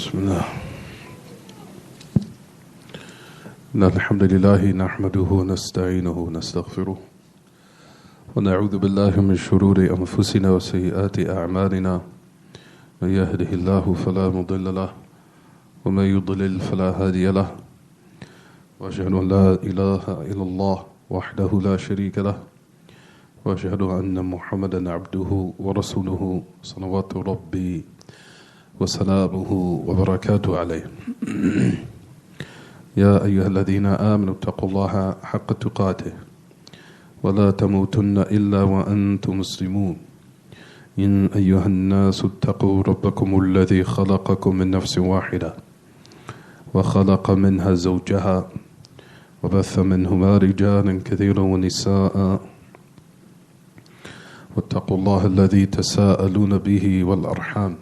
بسم الله. إن الحمد لله نحمده ونستعينه ونستغفره ونعوذ بالله من شرور أنفسنا وسيئات أعمالنا. من يهده الله فلا مضل له ومن يضلل فلا هادي له. وأشهد أن لا إله إلا الله وحده لا شريك له وأشهد أن محمدا عبده ورسوله صلوات ربي وسلامه وبركاته عليه. يا أيها الذين آمنوا اتقوا الله حق تقاته ولا تموتن إلا وأنتم مسلمون. إن أيها الناس اتقوا ربكم الذي خلقكم من نفس واحدة وخلق منها زوجها وبث منهما رجالا كثيرا ونساء واتقوا الله الذي تساءلون به والأرحام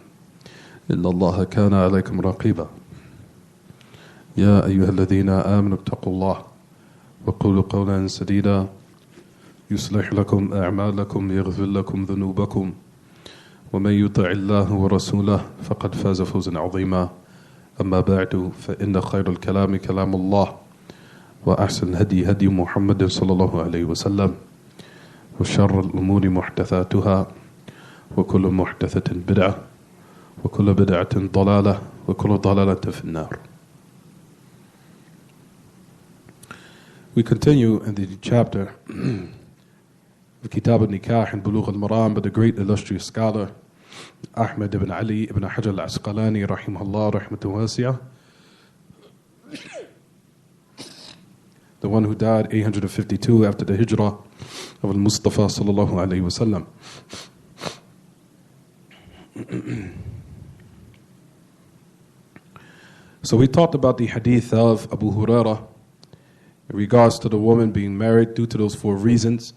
إن الله كان عليكم رقيبا. يا أيها الذين آمنوا اتقوا الله وقولوا قولا سديدا يصلح لكم أعمالكم يغفر لكم ذنوبكم ومن يطع الله ورسوله فقد فاز فوزا عظيما. أما بعد فإن خير الكلام كلام الله وأحسن الهدي هدي محمد صلى الله عليه وسلم وشر الأمور محدثاتها وكل محدثة بدعة وكل بدعة ضلالة وكل ضلالة في النار. We continue in the chapter of Kitab al-Nikah and Buloogh al-Maram by the great illustrious scholar Ahmad ibn Ali ibn Hajar al-Asqalani rahimahullah rahmatan wasi'ah, the one who died 852 after the hijrah of al-Mustafa sallallahu alayhi wa sallam. So we talked about the hadith of Abu Hurairah in regards to the woman being married due to those four reasons.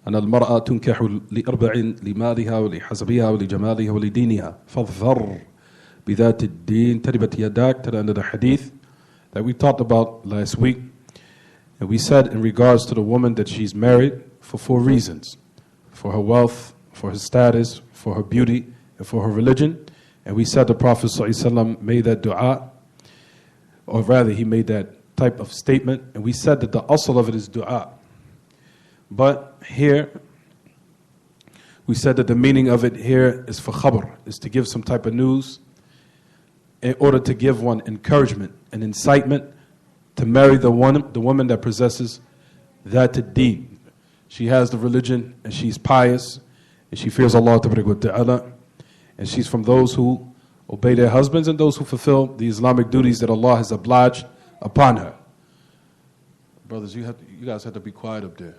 أن المرأة تنكح لأربع لمالها ولحسبها ولجمالها ولدينها فاظفر بذات الدين تربت يداك, to the end of the hadith that we talked about last week. And we said in regards to the woman that she's married for four reasons: for her wealth, for her status, for her beauty, and for her religion. And we said the Prophet ﷺ made that dua, or rather he made that type of statement, and we said that the asl of it is dua. But here, we said that the meaning of it here is for khabar, is to give some type of news in order to give one encouragement and incitement to marry the woman that possesses that deen. She has the religion and she's pious and she fears Allah Ta'ala, and she's from those who obey their husbands and those who fulfill the Islamic duties that Allah has obliged upon her. Brothers, you guys have to be quiet up there,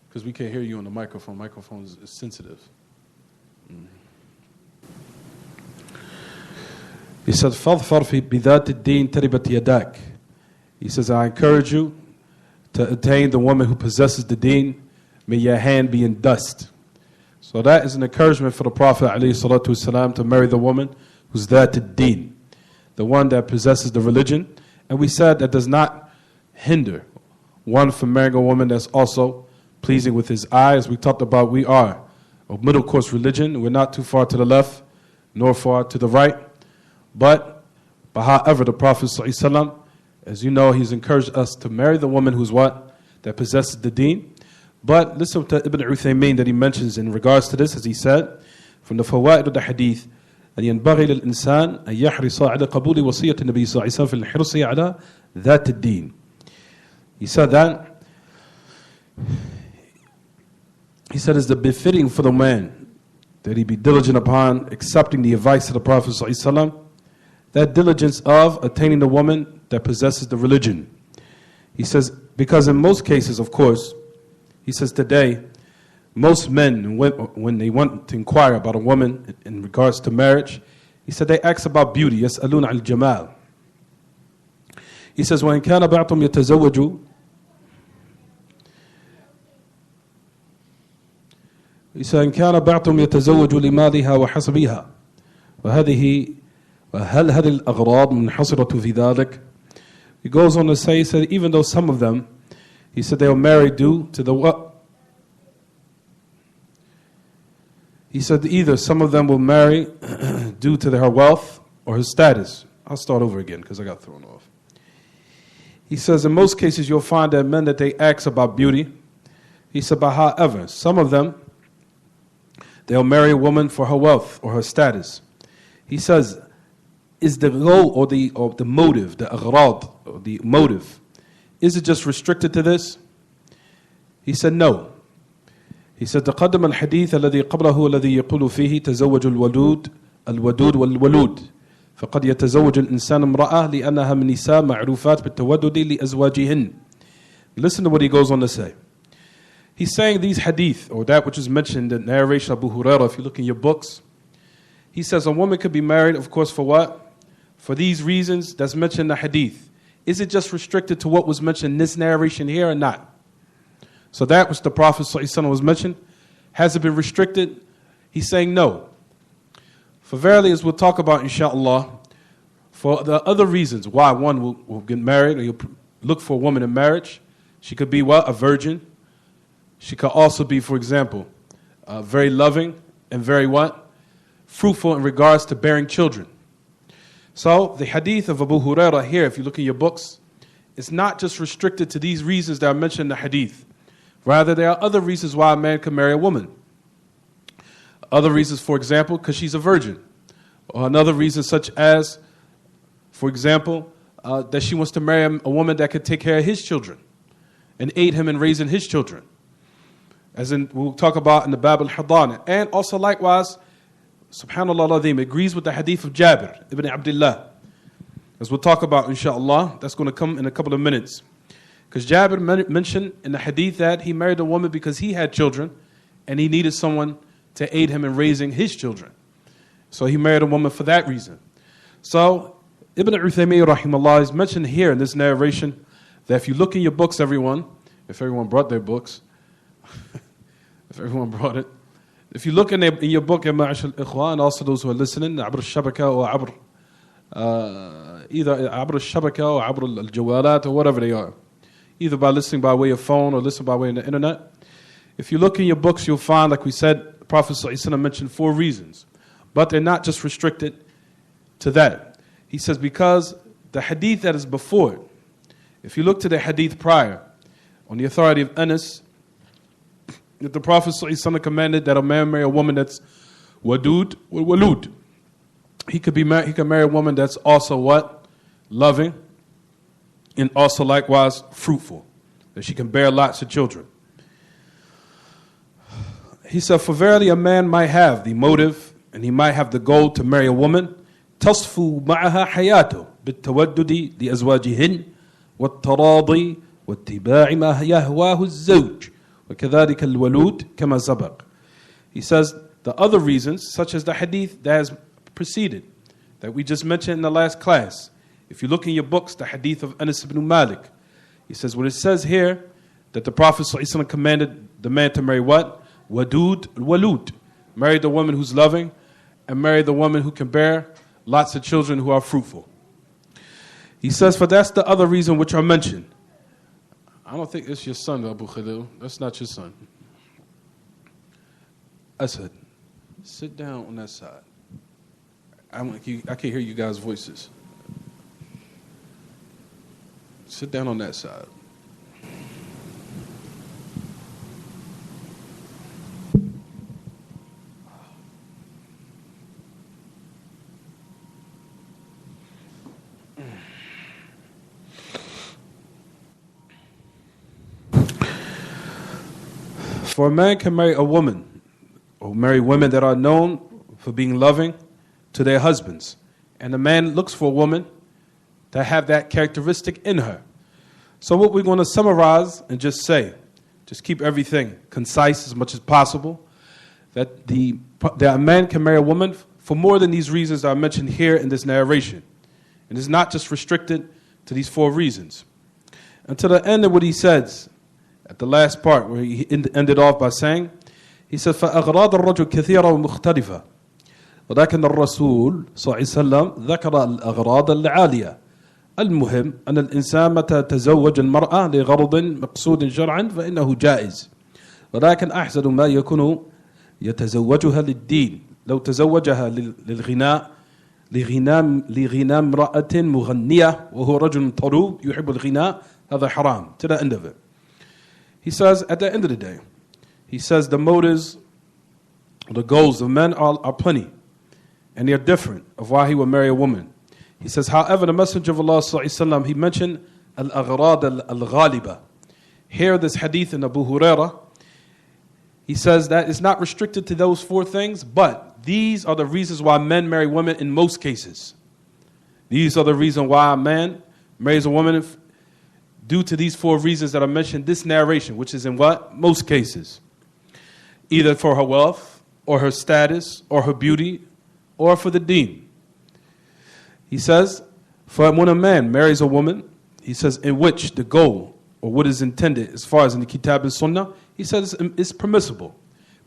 because we can't hear you on the microphone. Microphone is sensitive. He said, فَاظْفَرْ فِي بِذَاتِ الدِّينِ تَرِبَتْ يَدَاكِ. He says, I encourage you to attain the woman who possesses the deen. May your hand be in dust. So that is an encouragement for the Prophet ﷺ to marry the woman who's that deen, the one that possesses the religion. And we said that does not hinder one from marrying a woman that's also pleasing with his eyes. We talked about we are a middle course religion. We're not too far to the left nor far to the right. But however, the Prophet ﷺ, as you know, he's encouraged us to marry the woman who's what? That possesses the deen. But listen to Ibn Uthaymeen that he mentions in regards to this, as he said, from the fawaid of the hadith, أن ينبغي للإنسان أن يحرص على قبول وصية النبي صلى الله عليه وسلم في الحرص على ذات الدين. He said that, he said, it's the befitting for the man that he be diligent upon accepting the advice of the Prophet صلى الله عليه وسلم, that diligence of attaining the woman that possesses the religion. He says, because in most cases, of course, he says today, most men, when they want to inquire about a woman in regards to marriage, he said they ask about beauty. يسألون عن الجمال. He says, وإن كان بعضهم يتزوج. He said, إن كان بعضهم يتزوج لمالها وحسبها وهل هذه الأغراض منحصرة في ذلك. He goes on to say, he said, even though some of them, he said they were married due to the what? He said either some of them will marry due to her wealth, or her status. I'll start over again because I got thrown off. He says, in most cases, you'll find that men that they ask about beauty. He said, but however, some of them, they'll marry a woman for her wealth or her status. He says, is the goal or the motive, the aghrad, or the motive, is it just restricted to this? He said, no. He said, تقدم الحديث الذي قبله الذي يقول فيه تزوج الودود والولود فقد يتزوج الإنسان امرأة لأنها من نساء معروفات بالتودد لأزواجهن. Listen to what he goes on to say. He's saying these hadith, or that which is mentioned in the narration of Abu Hurairah, if you look in your books, he says a woman could be married, of course, for what? For these reasons that's mentioned in the hadith. Is it just restricted to what was mentioned in this narration here or not? So that which the Prophet ﷺ was mentioned, has it been restricted? He's saying no. For verily, as we'll talk about inshallah, for the other reasons why one will get married, or you'll look for a woman in marriage, she could be what? A virgin. She could also be, for example, very loving and very what? Fruitful in regards to bearing children. So the hadith of Abu Hurairah here, if you look in your books, it's not just restricted to these reasons that are mentioned in the hadith. Rather, there are other reasons why a man can marry a woman. Other reasons, for example, because she's a virgin. Or another reason such as, for example, that she wants to marry a woman that could take care of his children and aid him in raising his children. As in, we'll talk about in the Bab al-Hadana. And also likewise, subhanallah al-azim, agrees with the hadith of Jabir ibn Abdullah. As we'll talk about inshallah, that's going to come in a couple of minutes. Because Jabir mentioned in the hadith that he married a woman because he had children and he needed someone to aid him in raising his children. So he married a woman for that reason. So Ibn Uthaymeen rahimahullah is mentioned here in this narration that if you look in your books, everyone, if everyone brought their books, if everyone brought it, if you look in your book, and also those who are listening, عبر الشبكة or عبر either عبر الشبكة or عبر الجوالات or whatever they are, either by listening by way of phone or listening by way of the internet. If you look in your books, you'll find, like we said, Prophet ﷺ mentioned 4 reasons. But they're not just restricted to that. He says because the hadith that is before it, if you look to the hadith prior, on the authority of Anas, that the Prophet ﷺ commanded that a man marry a woman that's wadud or walud. He can marry a woman that's also what? Loving, and also likewise fruitful, that she can bear lots of children. He said, for verily a man might have the motive and he might have the goal to marry a woman, تصفو معها حياته بالتودد لأزواجهن والتراضي واتباع ما يهواه الزوج وكذلك الولود كما سبق. He says the other reasons, such as the hadith that has preceded, that we just mentioned in the last class. If you look in your books, the hadith of Anas ibn Malik, he says when it says here that the Prophet ﷺ commanded the man to marry what? Wadud walud. Marry the woman who's loving and marry the woman who can bear lots of children who are fruitful. He says, for that's the other reason which I mentioned. I don't think it's your son, Abu Khalil. That's not your son. Asad, sit down on that side. I can't hear you guys' voices. Sit down on that side. For a man can marry a woman, or marry women that are known for being loving to their husbands. And a man looks for a woman that have that characteristic in her. So what we're going to summarize and just say, just keep everything concise as much as possible, that a man can marry a woman for more than these reasons that are mentioned here in this narration. And it's not just restricted to these 4 reasons. Until the end of what he says, at the last part where he ended off by saying, he said, فَأَغْرَاضَ الرَّجُلِ كَثِيرًا وَمُخْتَلِفًا ولكن الرسول صلى الله عليه وسلم ذكر الأغراض العالية. المهم أن الإنسان متى تزوج المرأة لغرض مقصود شرعا فإنه جائز. ولكن أحسن ما يكون يتزوجها للدين. لو تزوجها للغناء لغنى امرأة مغنية وهو رجل طروب يحب الغناء هذا حرام. To the end of it. He says, at the end of the day, he says the motives, the goals of men are plenty. And they are different of why he would marry a woman. He says, however, the Messenger of Allah ﷺ, he mentioned al-aghrad al-ghaliba. Here, this hadith in Abu Hurairah, he says that it's not restricted to those four things, but these are the reasons why men marry women in most cases. These are the reasons why a man marries a woman due to these four reasons that are mentioned in this narration, which is in what? Most cases. Either for her wealth, or her status, or her beauty, or for the deen. He says, for when a man marries a woman, he says, in which the goal, or what is intended as far as in the Kitab and Sunnah, he says it's permissible.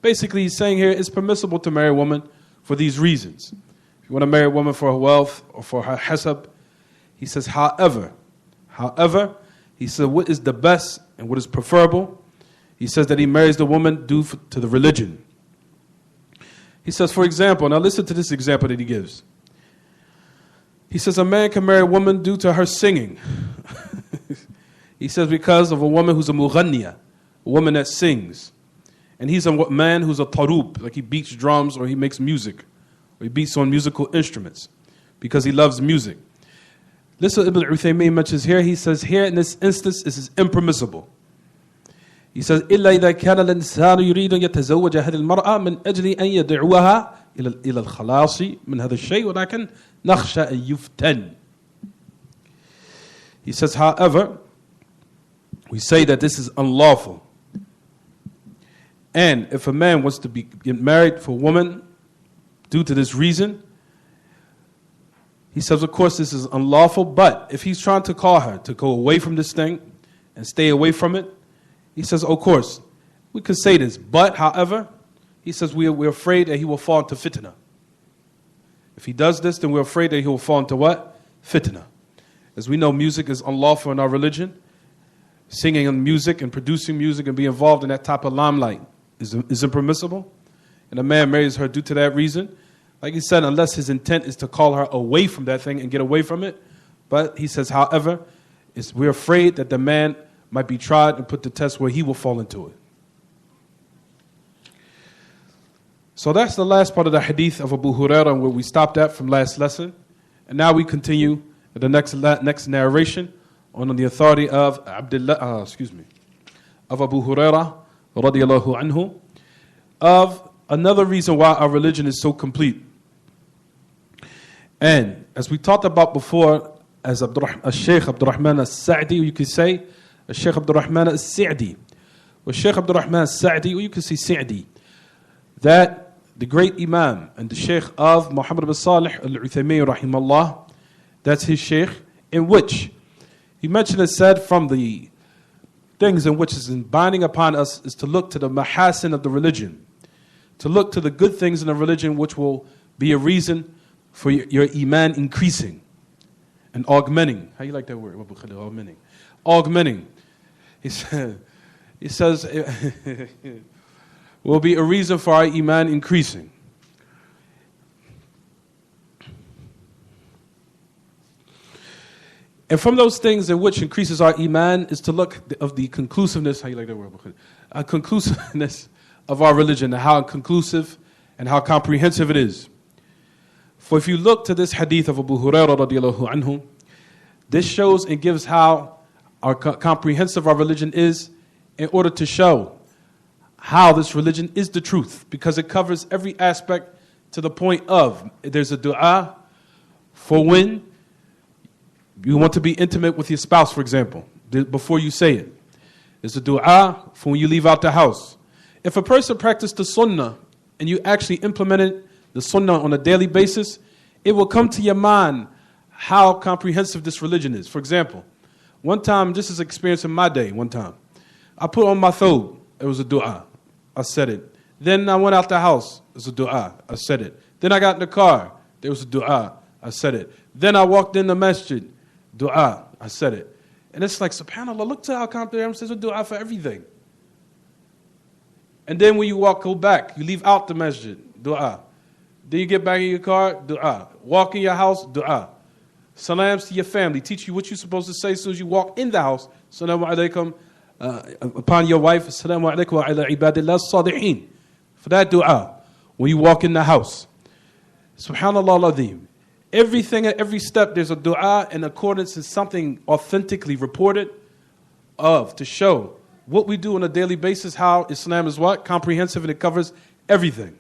Basically, he's saying here it's permissible to marry a woman for these reasons. If you want to marry a woman for her wealth or for her hasab, he says, however, he said what is the best and what is preferable, he says that he marries the woman due to the religion. He says, for example, now listen to this example that he gives. He says a man can marry a woman due to her singing. He says because of a woman who's a mughanniya, a woman that sings. And he's a man who's a tarub, like he beats drums or he makes music, or he beats on musical instruments because he loves music. Listen, Ibn Uthaymeen mentions here, he says here in this instance, this is impermissible. He says, إلا إذا كان الإنسان يريد أن يتزوج هذه المرأة من أجل أن يدعوها إلى الخلاص من هذا الشيء ولكن نخشى أن يفتن. He says, however, we say that this is unlawful. And if a man wants to get married for a woman due to this reason, he says, of course, this is unlawful, but if he's trying to call her to go away from this thing and stay away from it, he says, of course, we could say this, but however, he says we're afraid that he will fall into fitna. If he does this, then we're afraid that he will fall into what? Fitna. As we know, music is unlawful in our religion. Singing and music and producing music and being involved in that type of limelight is impermissible. And a man marries her due to that reason. Like he said, unless his intent is to call her away from that thing and get away from it. But he says, however, we're afraid that the man might be tried and put to test where he will fall into it. So that's the last part of the hadith of Abu Hurairah where we stopped at from last lesson. And now we continue with the next narration on the authority of of Abu Hurairah radiyallahu anhu, of another reason why our religion is so complete. And as we talked about before, as Shaykh Abdurrahman al-Sa'di, you could say Shaykh Abdurrahman al-Sa'di, or Shaykh Abdurrahman al-Sa'di, or you could say Sa'di, that the great Imam and the Shaykh of Muhammad bin Salih al-Uthaymeen rahimahullah, that's his Shaykh, in which he mentioned and said from the things in which is binding upon us is to look to the mahasin of the religion, to look to the good things in the religion which will be a reason for your iman increasing and augmenting. How you like that word? Augmenting. Augmenting. He says will be a reason for our iman increasing. And from those things in which increases our iman is to look of the conclusiveness, how you like that word? Conclusiveness of our religion, and how conclusive and how comprehensive it is. For if you look to this hadith of Abu Hurairah radiyallahu anhu, this shows and gives how our comprehensive our religion is in order to show how this religion is the truth, because it covers every aspect to the point of there's a dua for when you want to be intimate with your spouse, for example, before you say it. There's a dua for when you leave out the house. If a person practiced the sunnah and you actually implemented the sunnah on a daily basis, it will come to your mind how comprehensive this religion is. For example, one time, this is an experience in my day, one time. I put on my thobe, it was a dua. I said it. Then I went out the house, it was a dua. I said it. Then I got in the car, there was a dua. I said it. Then I walked in the masjid, dua. I said it. And it's like, subhanAllah, look to how comprehensive there's a dua for everything. And then when you go back, you leave out the masjid, dua. Then you get back in your car, dua. Walk in your house, dua. Salams to your family. Teach you what you're supposed to say as soon as you walk in the house. Assalamu alaikum upon your wife. Assalamu alaikum wa ala ibadillah salihin. For that dua. When you walk in the house. Subhanallah al-Azim. Everything at every step there's a dua in accordance to something authentically reported of to show what we do on a daily basis, how Islam is what? Comprehensive, and it covers everything.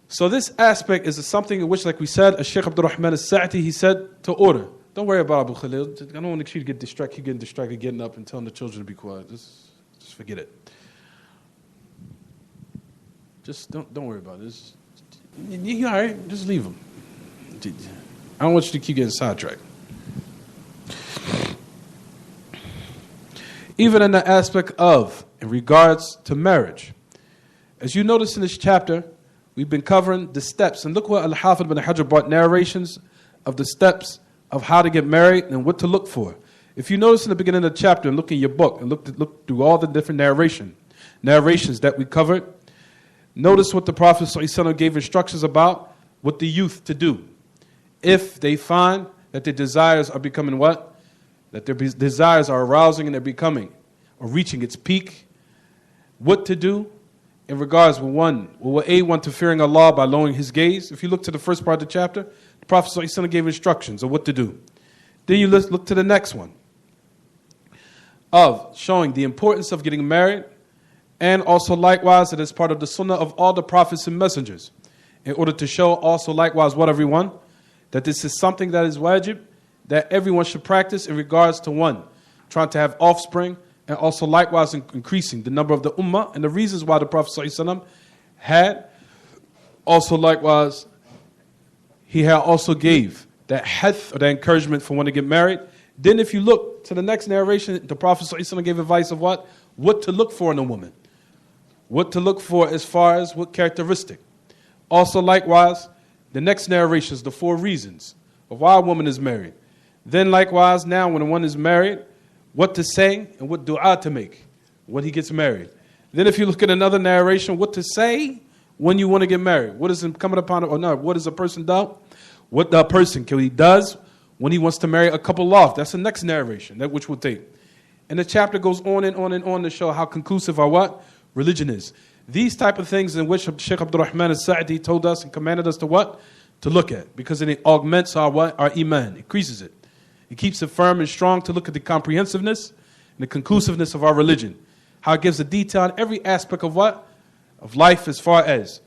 So this aspect is something in which, like we said, Shaykh Abdur-Rahman al-Sa'ati, he said to order. Don't worry about Abu Khalil. I don't want you to get distracted. Keep getting distracted, getting up and telling the children to be quiet. Just forget it. Just don't worry about it. You're all right. Just leave them. I don't want you to keep getting sidetracked. Even in the aspect of, in regards to marriage. As you notice in this chapter, we've been covering the steps. And look what Al-Hafidh bin Hajar brought narrations of the steps of how to get married and what to look for. If you notice in the beginning of the chapter and look in your book and look through all the different narrations that we covered, notice what the Prophet ﷺ gave instructions about what the youth to do. If they find that their desires are becoming what? That their desires are arousing and they're becoming or reaching its peak, what to do in regards with one to fearing Allah by lowering his gaze. If you look to the first part of the chapter, the Prophet ﷺ gave instructions of what to do. Then you look to the next one of showing the importance of getting married, and also likewise that is part of the sunnah of all the prophets and messengers, in order to show also likewise what everyone, that this is something that is wajib, that everyone should practice in regards to one, trying to have offspring, and also likewise increasing the number of the ummah, and the reasons why the Prophet ﷺ had also likewise, he had also gave that hath or that encouragement for one to get married. Then if you look to the next narration, the Prophet ﷺ gave advice of what? What to look for in a woman. What to look for as far as what characteristic. Also likewise, the next narration is the 4 reasons of why a woman is married. Then likewise, now when one is married, what to say and what dua to make when he gets married. Then if you look at another narration, what to say when you want to get married. What is incumbent upon it or not? What does a person do? What the person does when he wants to marry a couple off. That's the next narration, that which we'll take. And the chapter goes on and on and on to show how conclusive our what? Religion is. These type of things in which Shaykh Abdur-Rahman al-Sa'ati told us and commanded us to what? To look at. Because it augments our what? Our iman. It increases it. It keeps it firm and strong to look at the comprehensiveness and the conclusiveness of our religion. How it gives a detail on every aspect of what? Of life, as far as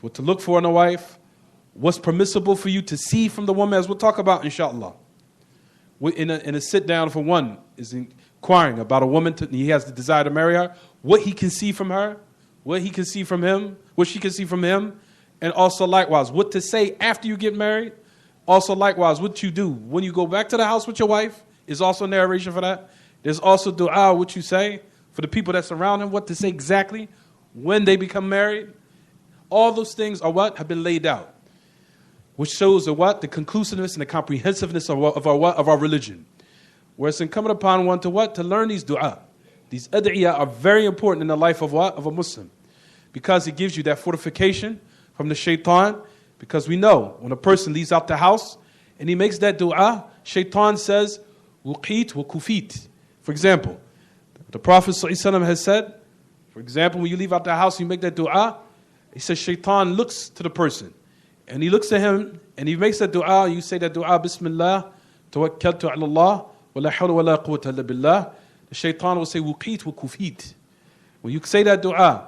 what to look for in a wife, what's permissible for you to see from the woman, as we'll talk about inshallah. In a sit down for one is inquiring about a woman, he has the desire to marry her, what he can see from her, what he can see from him, what she can see from him, and also likewise what to say after you get married. Also likewise what you do when you go back to the house with your wife is also narration for that. There's also dua, what you say for the people that surround him, what to say exactly when they become married. All those things are what? Have been laid out. Which shows the what? The conclusiveness and the comprehensiveness of our religion. Where it's incumbent upon one to what? To learn these dua. These ad'iyah are very important in the life of what? Of a Muslim. Because it gives you that fortification from the shaitan. Because we know when a person leaves out the house and he makes that dua, shaitan says, wuqit wa kufit. For example, the Prophet ﷺ has said, for example, when you leave out the house, you make that dua, he says shaitan looks to the person. And he looks at him and he makes that dua, and you say that dua, Bismillah, tawakkaltu ala Allah, wa la hawla wa la quwwata illa billah. The shaitan will say, wuqit wa kufit. When you say that dua,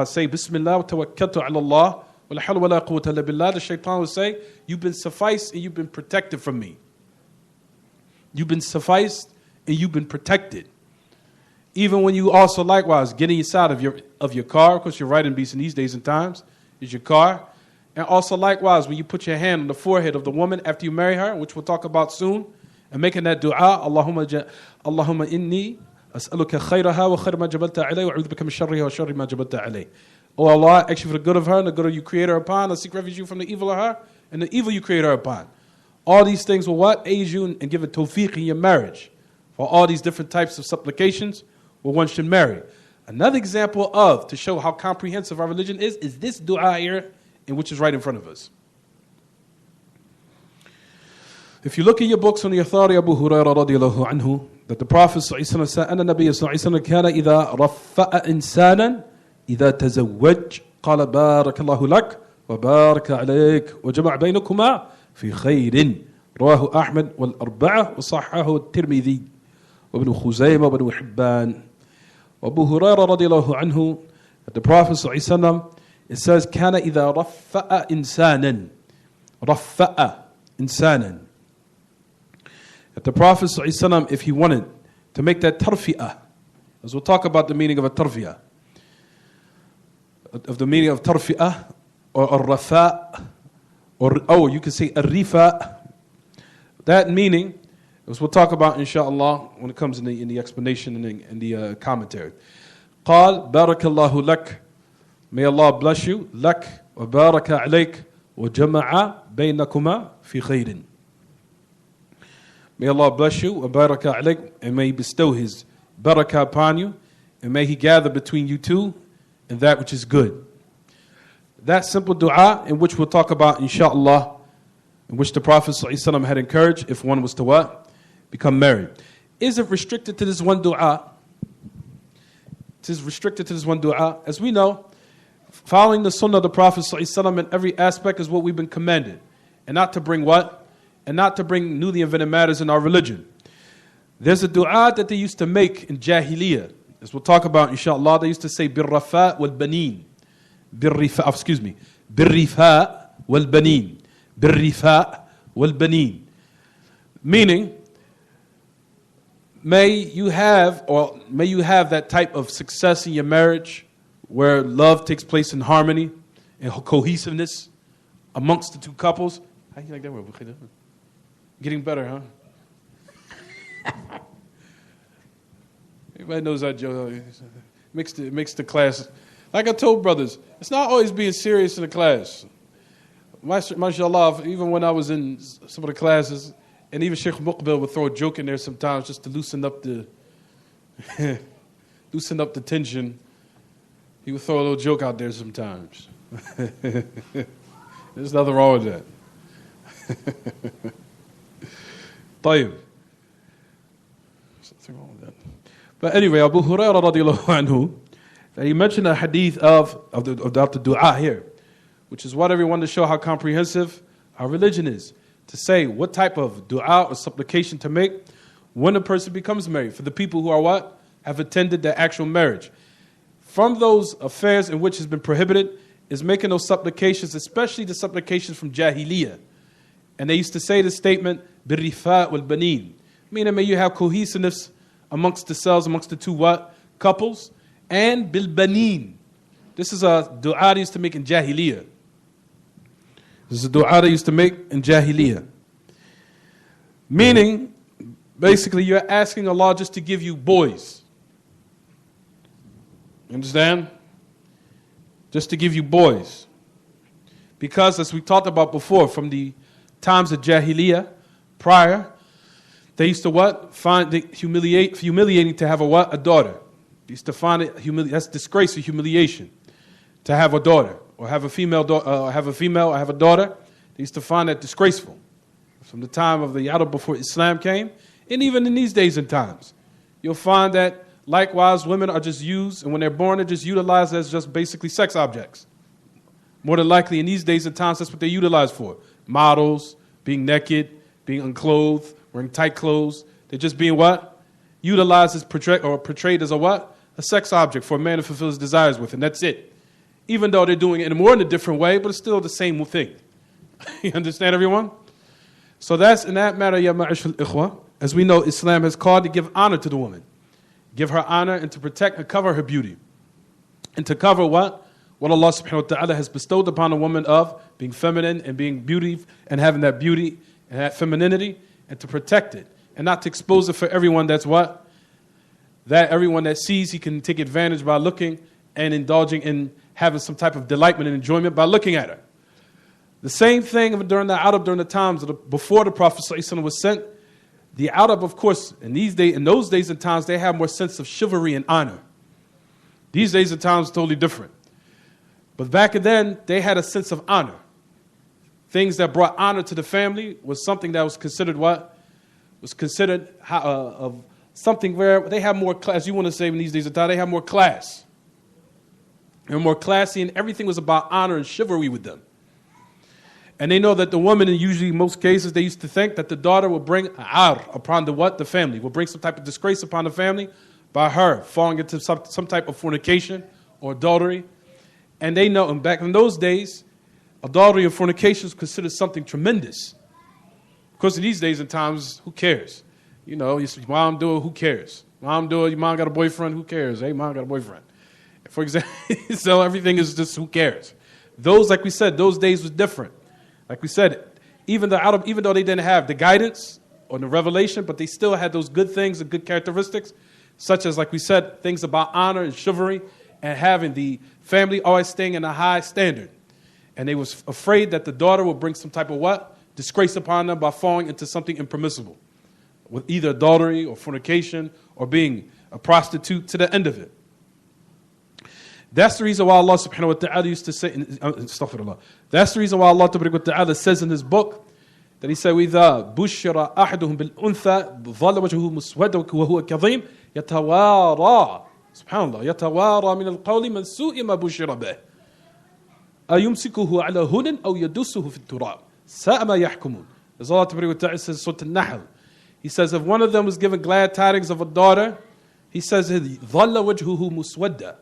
say Bismillah, tawakkaltu ala Allah, wa la hawla wa la quwwata illa billah, the shaitan will say, you've been sufficed and you've been protected from me. You've been sufficed and you've been protected. Even when you also likewise get inside of your car, because you're riding beast in these days and times, is your car. And also likewise, when you put your hand on the forehead of the woman after you marry her, which we'll talk about soon, and making that dua, Allahumma inni as'aluka khayraha wa khayra ma jabalta alayhi wa a'udhu bika min sharriha wa sharri ma jabalta alayhi. Oh Allah, actually for the good of her and the good of you create her upon, I seek refuge from the evil of her and the evil you create her upon. All these things will what? Aid you and give a tawfiq in your marriage. For all these different types of supplications where one should marry. Another example of, to show how comprehensive our religion is this dua here, in which is right in front of us. If you look at your books on the authority of Abu Hurairah radiallahu anhu, that the Prophet ﷺ said, أن النبي صلى الله عليه وسلم كان إذا رفأ إنسانا إذا تزوج قال بارك الله لك وبارك عليك وجمع بينكما في خير رواه أحمد والأربعة وصححه الترمذي وابن خزيمة وابن حبان. Abu Hurairah radiallahu anhu, that the Prophet صلى الله عليه وسلم, it says كان إذا رفأ إنسانا رفأ إنسانا, that the Prophet ﷺ, if he wanted to make that tarfi'ah, as we'll talk about the meaning of a tarfi'ah, of the meaning of tarfi'ah, or rafa, or you could say rifa, that meaning, as we'll talk about inshaAllah when it comes in the explanation and in the commentary. قال بارك الله لك, may Allah bless you, لك وبارك عليك وجمع بينكما في خير. May Allah bless you, wa baraka alayk, and may He bestow His barakah upon you, and may He gather between you two in that which is good. That simple dua, in which we'll talk about inshaAllah, in which the Prophet ﷺ had encouraged if one was to what? Become married. Is it restricted to this one dua? It is restricted to this one dua. As we know, following the sunnah of the Prophet ﷺ in every aspect is what we've been commanded, and not to bring what? And not to bring newly invented matters in our religion. There's a dua that they used to make in Jahiliyyah, as we'll talk about inshallah. They used to say birrafa wal banin, birrifa wal banin, birrifa wal banin, meaning may you have that type of success in your marriage where love takes place in harmony and cohesiveness amongst the two couples. How do you like that word? Getting better, huh? Everybody knows that joke. Makes the class. Like I told brothers, it's not always being serious in the class. MashaAllah, even when I was in some of the classes, and even Sheikh Muqbil would throw a joke in there sometimes just to loosen up the tension. He would throw a little joke out there sometimes. There's nothing wrong with that. طيب. Something wrong with that. But anyway, Abu Hurairah radiallahu anhu, that he mentioned a hadith of the dua here, which is what everyone to show how comprehensive our religion is. To say what type of dua or supplication to make when a person becomes married, for the people who are what? Have attended their actual marriage. From those affairs in which has been prohibited is making those supplications, especially the supplications from Jahiliyyah. And they used to say the statement, birrifa wal banin, meaning may you have cohesiveness amongst the selves, amongst the two what? Couples. And bil banin. This is a dua they used to make in Jahiliyyah. This is a dua they used to make in Jahiliyyah. Meaning, basically you're asking Allah just to give you boys. You understand? Just to give you boys. Because as we talked about before, from the times of Jahiliyyah, prior, they used to what? Find it humiliating to have a what? A daughter. They used to find it that's disgrace or humiliation to have a daughter, or have a female or have a daughter. They used to find that disgraceful. From the time of the Arab before Islam came, and even in these days and times, you'll find that likewise women are just used, and when they're born, they're just utilized as just basically sex objects. More than likely, in these days and times, that's what they're utilized for. Models, being naked, being unclothed, wearing tight clothes. They're just being what? Utilized as portrayed as a what? A sex object for a man to fulfill his desires with, and that's it. Even though they're doing it in a different way, but it's still the same thing. You understand, everyone? So that's in that matter, ya ma'ashul ikhwa. As we know, Islam has called to give honor to the woman. Give her honor and to protect and cover her beauty. And to cover what? What Allah subhanahu wa ta'ala has bestowed upon a woman of being feminine and being beauty and having that beauty and that femininity, and to protect it and not to expose it for everyone that's what? That everyone that sees he can take advantage by looking and indulging in having some type of delightment and enjoyment by looking at her. The same thing during the times before the Prophet ﷺ was sent. The Arab, of course, in those days and times, they have more sense of chivalry and honor. These days the times totally different. But back then, they had a sense of honor. Things that brought honor to the family was something that was considered what? Was considered of something where they have more class. You want to say in these days of time, they have more class. They were more classy, and everything was about honor and chivalry with them. And they know that the woman, in usually most cases, they used to think that the daughter would bring ar upon the what? The family. Would bring some type of disgrace upon the family by her falling into some type of fornication or adultery. And they know, and back in those days, adultery and fornication is considered something tremendous. Of course, in these days and times, who cares? You know, your mom do it, who cares? Mom do it, your mom got a boyfriend, who cares? Hey, mom got a boyfriend. For example, so everything is just who cares. Those, like we said, those days was different. Like we said, even though they didn't have the guidance or the revelation, but they still had those good things and good characteristics, such as, like we said, things about honor and chivalry and having the family always staying in a high standard. And they was afraid that the daughter would bring some type of what? Disgrace upon them by falling into something impermissible, with either adultery or fornication or being a prostitute to the end of it. That's the reason why Allah subhanahu wa ta'ala used to say, astaghfirullah. That's the reason why Allah wa ta'ala says in his book that he said, وَإِذَا بُشِّرَ أَحَدُهُمْ بِالْأُنْثَى ظَلَّ وَجْهُهُ مُسْوَدًا وَهُوَ كَظِيمٌ يَتَوَارَى subhanallah يَتَوَارَى مِنَ الْقَوْلِ مَنْ سُوءِ مَا بُشِّرَ بِهِ أَيُمْسِكُهُ عَلَى هُنٍ أَوْ يَدُسُّهُ فِي التُّرَابِ سَاءَ مَا يَحْكُمُونَ. As Allah wa ta'ala says in Surah An-Nahl, he says, if one of them was given glad tidings of a daughter, he says, ظَلَّ وَجْهُهُ مُسْوَدًا.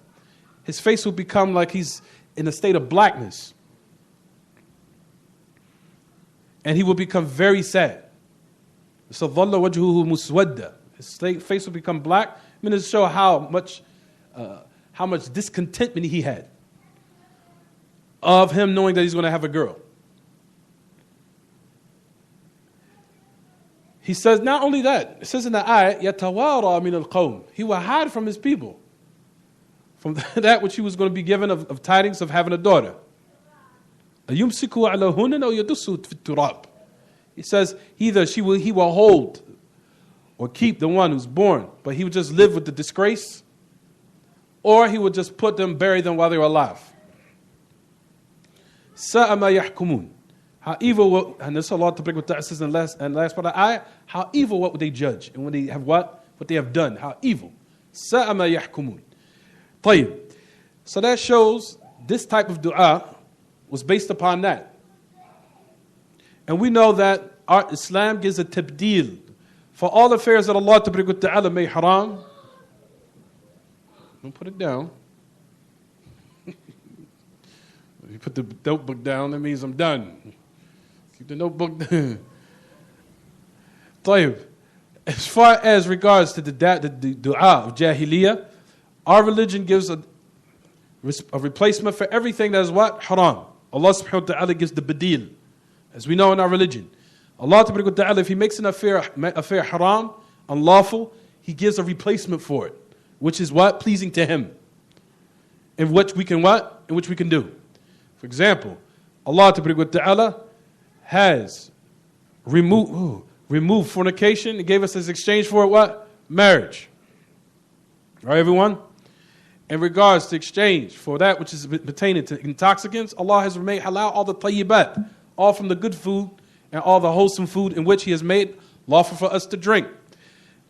His face will become like he's in a state of blackness. And he will become very sad. So, ظَلَّ وَجْهُهُ مُسْوَدًا. His face will become black. I mean, to show how much discontentment he had of him knowing that he's going to have a girl. He says, not only that, it says in the ayah, يَتَوَارَى مِنَ الْقَوْمِ. He will hide from his people, from that which he was going to be given of tidings of having a daughter. أَيُمْسِكُ عَلَى هُنٍ أَوْ يَدُسُّ فِي التُّرَابِ. He says, either he will hold or keep the one who's born, but he would just live with the disgrace, or he would just bury them while they were alive. سَاءَ مَا يَحْكُمُونَ. How evil, and this Allah says in the last part of the ayah, how evil what would they judge, and when they have what they have done, how evil. سَاءَ مَا يَحْكُمُونَ. طيب. So that shows this type of dua was based upon that. And we know that our Islam gives a tabdeel for all affairs that Allah Ta'ala made haram. Don't put it down. If you put the notebook down, that means I'm done. Keep the notebook down. طيب. As far as regards to the dua of Jahiliyyah, our religion gives a replacement for everything that is what? Haram. Allah subhanahu wa ta'ala gives the badil. As we know in our religion, Allah subhanahu wa ta'ala, if He makes an affair haram, unlawful, He gives a replacement for it, which is what? Pleasing to Him. In which we can what? In which we can do. For example, Allah subhanahu wa ta'ala has removed fornication and gave us as exchange for it what? Marriage. All right, everyone? In regards to exchange for that which is pertaining to intoxicants, Allah has made halal all the tayyibat, all from the good food and all the wholesome food in which He has made lawful for us to drink.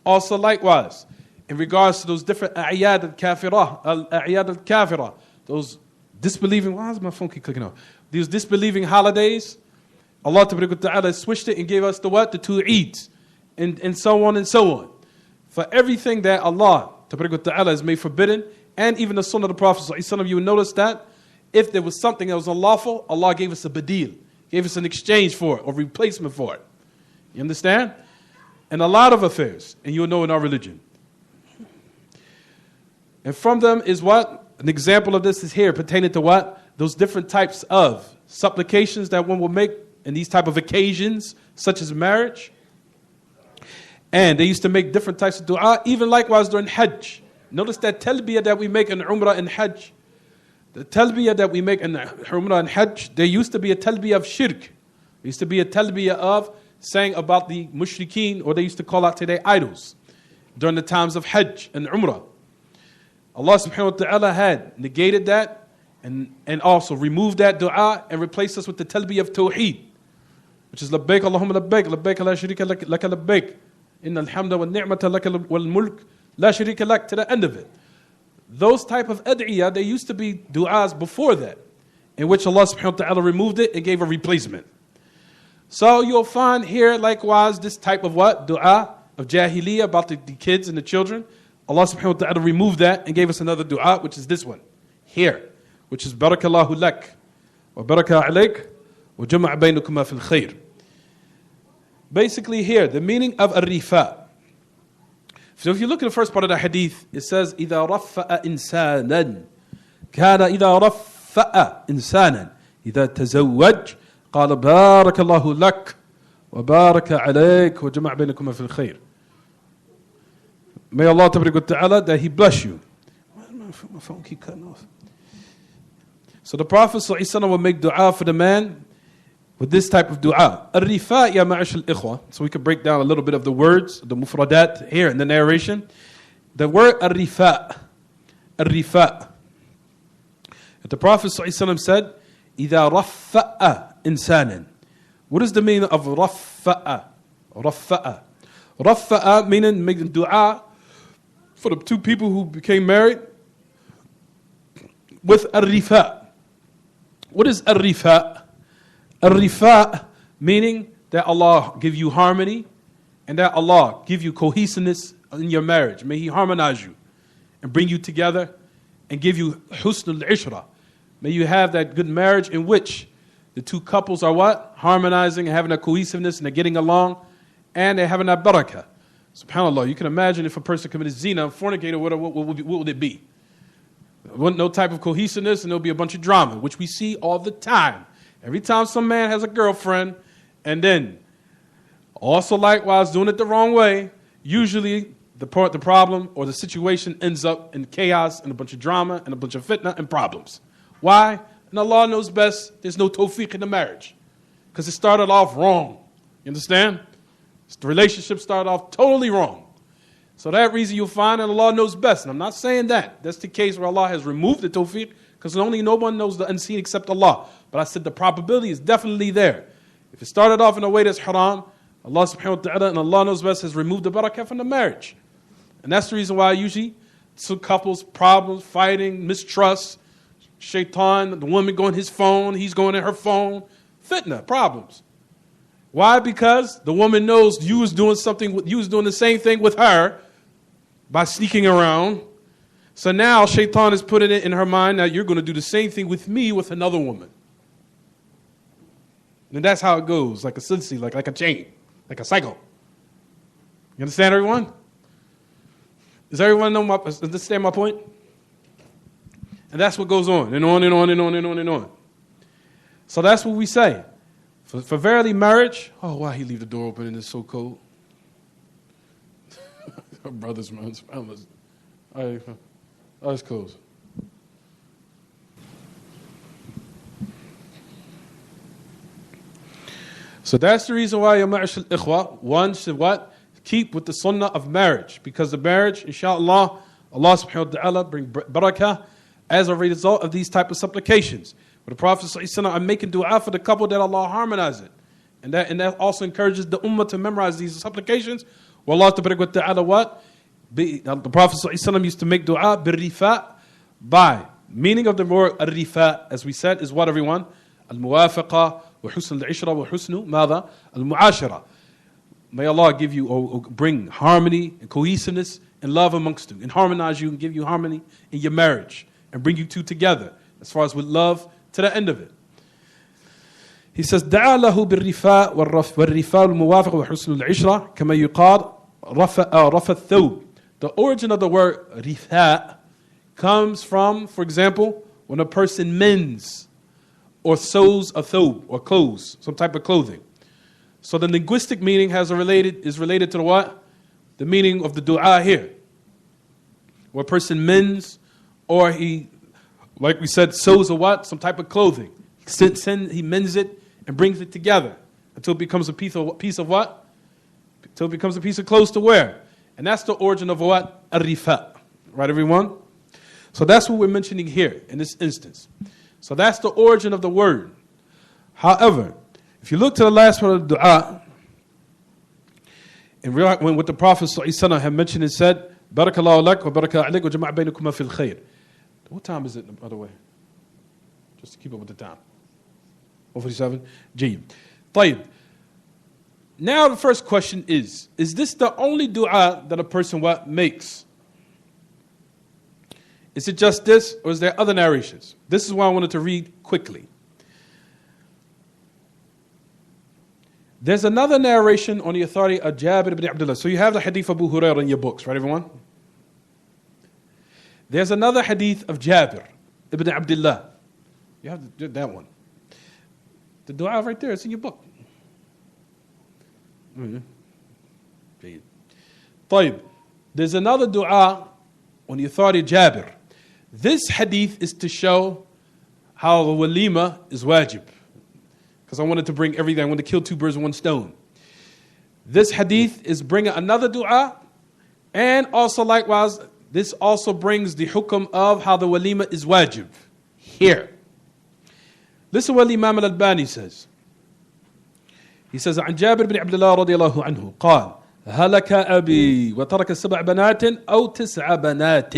Also likewise, in regards to those different a'yad al-kafirah, those disbelieving, why is my phone keep clicking off? These disbelieving holidays, Allah Ta'ala switched it and gave us the what? The 2 Eids, and so on and so on. For everything that Allah Ta'ala has made forbidden, and even the Sunnah of the Prophet, some of you would notice that if there was something that was unlawful, Allah gave us a badil, gave us an exchange for it or replacement for it. You understand? And a lot of affairs, and you'll know in our religion. And from them is what? An example of this is here pertaining to what? Those different types of supplications that one will make in these type of occasions, such as marriage. And they used to make different types of dua, even likewise during Hajj. Notice that talbiyah that we make in Umrah and Hajj. The talbiyah that we make in Umrah and Hajj, there used to be a talbiyah of shirk. There used to be a talbiyah of saying about the mushrikeen, or they used to call out to their idols during the times of Hajj and Umrah. Allah subhanahu wa ta'ala had negated that and also removed that dua and replaced us with the talbiyah of tawheed, which is labbaik Allahumma labbaik, labbaik la sharika laka labbaik, inna alhamda wa ni'mata laka wal mulk la sharika lak, to the end of it. Those type of ad'iyah, there used to be du'as before that, in which Allah subhanahu wa ta'ala removed it and gave a replacement. So you'll find here likewise this type of what? Dua of jahiliyyah about the kids and the children. Allah subhanahu wa ta'ala removed that and gave us another dua, which is this one here, which is barakallahu lak wa baraka alayk wa jama'a baynukuma fil khair. Basically here, the meaning of ar-rifa. So if you look at the first part of the hadith, it says إِذَا رَفَّأَ إِنسَانًا كَانَ إِذَا رَفَّأَ إِنسَانًا إِذَا تَزَوَّجْ قال بارك الله لك وبارك عليك وجمع بينكما في الخير. May Allah tabarak wa ta'ala that He bless you. My phone keep cutting off. So the Prophet sallallahu alaihi wasallam will make dua for the man with this type of dua. Ar-rifa ya ma'ash al-ikhwa. So we can break down a little bit of the words, the mufradat here in the narration. The word ar-rifa, ar-rifa. The Prophet sallallahu alaihi wasallam said, إِذَا رَفَّأَ إِنسَانًا. What is the meaning of رَفَّأَ? رَفَّأَ. رَفَّأَ meaning making dua for the two people who became married with ar-rifa. What is ar-rifa? Ar-rifa meaning that Allah give you harmony and that Allah give you cohesiveness in your marriage. May He harmonize you and bring you together and give you husn al-ishra. May you have that good marriage in which the two couples are what? Harmonizing and having a cohesiveness and they're getting along and they're having that barakah. SubhanAllah, you can imagine if a person committed zina and fornicated, what would it be? There wasn't no type of cohesiveness and there'll be a bunch of drama, which we see all the time. Every time some man has a girlfriend and then also likewise doing it the wrong way, usually the problem or the situation ends up in chaos and a bunch of drama and a bunch of fitna and problems. Why? And Allah knows best, there's no tawfiq in the marriage. Because it started off wrong. You understand? The relationship started off totally wrong. So that reason you'll find that Allah knows best. And I'm not saying that. That's the case where Allah has removed the tawfiq, because only no one knows the unseen except Allah. But I said the probability is definitely there. If it started off in a way that's haram, Allah subhanahu wa ta'ala and Allah knows best has removed the barakah from the marriage. And that's the reason why usually some couples, problems, fighting, mistrust, shaitan, the woman going his phone, he's going in her phone, fitna, problems. Why? Because the woman knows you was doing the same thing with her by sneaking around. So now shaitan is putting it in her mind that you're going to do the same thing with me with another woman. And that's how it goes, like a silsi, like a chain, like a cycle. You understand, everyone? Does everyone understand my point? And that's what goes on, and on and on and on and on and on. So that's what we say. For verily marriage, oh, why he leave the door open and it's so cold? Our brothers, man, eyes closed. So that's the reason why, ya ma'ash al-ikhwa, one should what? Keep with the sunnah of marriage. Because the marriage, inshallah, Allah subhanahu wa ta'ala bring barakah as a result of these type of supplications. But the Prophet ﷺ are making dua for the couple that Allah harmonize it. And that also encourages the ummah to memorize these supplications. Wallah tabarak wa ta'ala what? The Prophet ﷺ used to make dua bir-rifa, by. Meaning of the word ar-rifa, as we said, is what, everyone? Al-muwafaqa wa husn al-ishra wa husnu mada al-mu'ashara. May Allah give you or bring harmony and cohesiveness and love amongst you and harmonize you and give you harmony in your marriage and bring you two together as far as with love to the end of it. He says, دعا له بالرفاء والرفاء الموافق وحسن العشرة كما يقال رفع الثوب. The origin of the word rifa comes from, for example, when a person mends or sews a thobe or clothes, some type of clothing. So the linguistic meaning is related to the what? The meaning of the dua here. Where a person mends or he, like we said, sews a what? Some type of clothing. He mends it and brings it together until it becomes a piece of what? Until it becomes a piece of clothes to wear. And that's the origin of what? Ar-rifa. Right, everyone? So that's what we're mentioning here in this instance. So that's the origin of the word. However, if you look to the last part of the dua, in real, when what the Prophet ﷺ had mentioned, it said, Barakallahu lak wa baraka alayk wa jama'a baynakuma fil khair. What time is it, by the way? Just to keep up with the time. 147? G. طيب. Now the first question is this the only dua that a person makes? Is it just this, or is there other narrations? This is why I wanted to read quickly. There's another narration on the authority of Jabir ibn Abdullah. So you have the hadith of Abu Hurairah in your books, right, everyone? There's another hadith of Jabir ibn Abdullah. You have that one. The dua right there, it's in your book. طيب. There's another dua on the authority of Jabir. This hadith is to show how the walima is wajib. Because I wanted to bring everything. I wanted to kill two birds with one stone. This hadith is bringing another dua. And also likewise, this also brings the hukum of how the walima is wajib. Here. Listen what Imam al-Albani says. He says, عن جابر بن عبد الله رضي الله عنه قال هلك أبي وترك 7 بنات أو 9 بنات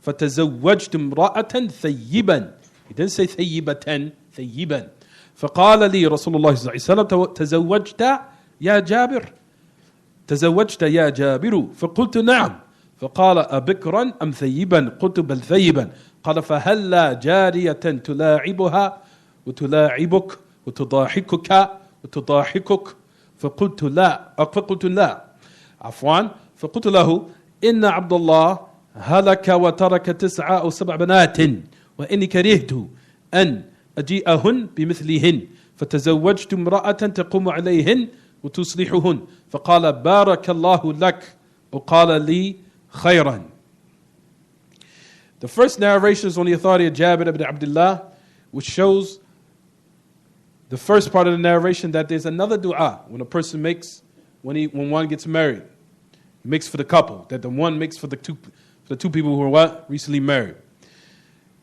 فتزوجت امرأة ثيبا. He didn't say ثيبة, ثيبا. فقال لي رسول الله صلى الله عليه وسلم تزوجت يا جابر تزوجت يا جابر فقلت نعم فقال أبكرا أم ثيبا قلت بل ثيبا قال فهلا جارية تلاعبها وتلاعبك وتضاحكك وتضاحكك فقلت لا عفوا فقلت له إن عبد الله هلك وترك 9 أو 7 بنات وإني كرهت أن أجيئهن بمثلهن فتزوجت امرأة تقوم عليهن وتصلحهن فقال بارك الله لك وقال لي خيرا. The first narration is on the authority of Jabir ibn Abdullah, which shows the first part of the narration that there's another dua when a person makes when one gets married. He makes for the couple, that the one makes for the two people who are recently married.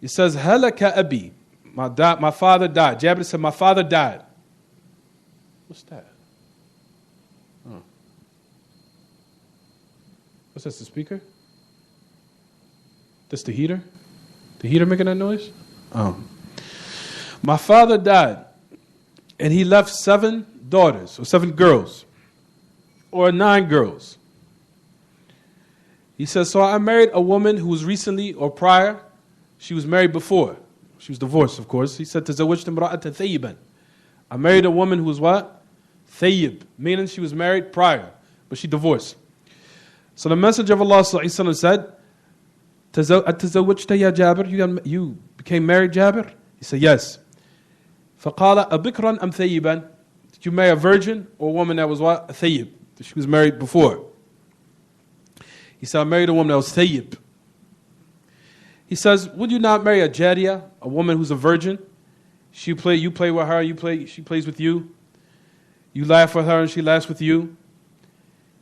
It says halaka abi. My father died. Jabir said, my father died. What's that? Oh. What's that, the speaker? That's the heater? The heater making that noise? My father died, and he left 7 daughters, or 7 girls, or 9 girls. He says, so I married a woman who was recently, or prior, she was married before. She was divorced, of course. He said, تزوجت امرأة ثيبا. I married a woman who was what? Thayyib, meaning she was married prior, but she divorced. So the Messenger of Allah ﷺ said, أتزوجت يا جابر? You became married, Jabir? He said, yes. فقال أبكرا أم ثيبا? Did you marry a virgin or a woman that was what? A thayyib. She was married before. He said, I married a woman that was thayyib. He says, would you not marry a jariyah, a woman who's a virgin? You play with her, she plays with you. You laugh with her and she laughs with you.